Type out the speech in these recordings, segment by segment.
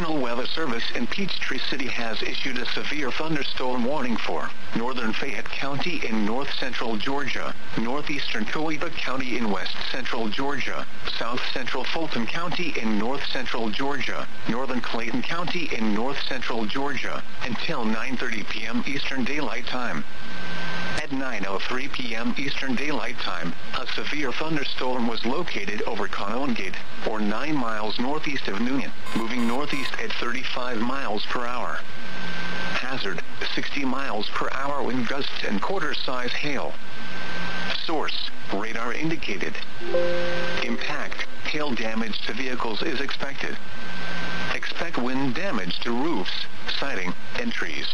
National Weather Service in Peachtree City has issued a severe thunderstorm warning for northern Fayette County in north-central Georgia, northeastern Coweta County in west-central Georgia, south-central Fulton County in north-central Georgia, northern Clayton County in north-central Georgia, until 9:30 p.m. Eastern Daylight Time. At 9:03 p.m. Eastern Daylight Time, a severe thunderstorm was located over Cannongate, or 9 miles northeast of Newnan, moving northeast at 35 miles per hour. Hazard, 60 miles per hour wind gusts and quarter-size hail. Source, radar indicated. Impact, hail damage to vehicles is expected. Expect wind damage to roofs, siding, and trees.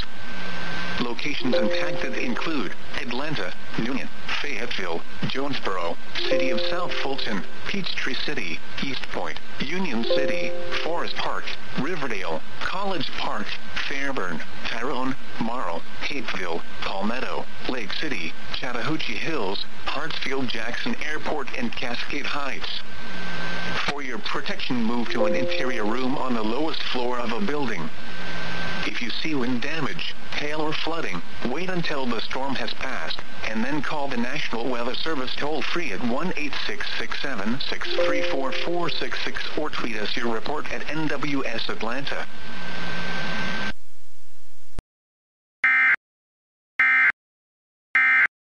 Locations impacted include Atlanta, Newnan, Fayetteville, Jonesboro, City of South Fulton, Peachtree City, East Point, Union City, Forest Park, Riverdale, College Park, Fairburn, Tyrone, Morrow, Hapeville, Palmetto, Lake City, Chattahoochee Hills, Hartsfield Jackson Airport, and Cascade Heights. For your protection, move to an interior room on the lowest floor of a building. If you see wind damage, hail or flooding, wait until the storm has passed, and then call the National Weather Service toll-free at 1-866-763-4466 or tweet us your report at NWS Atlanta.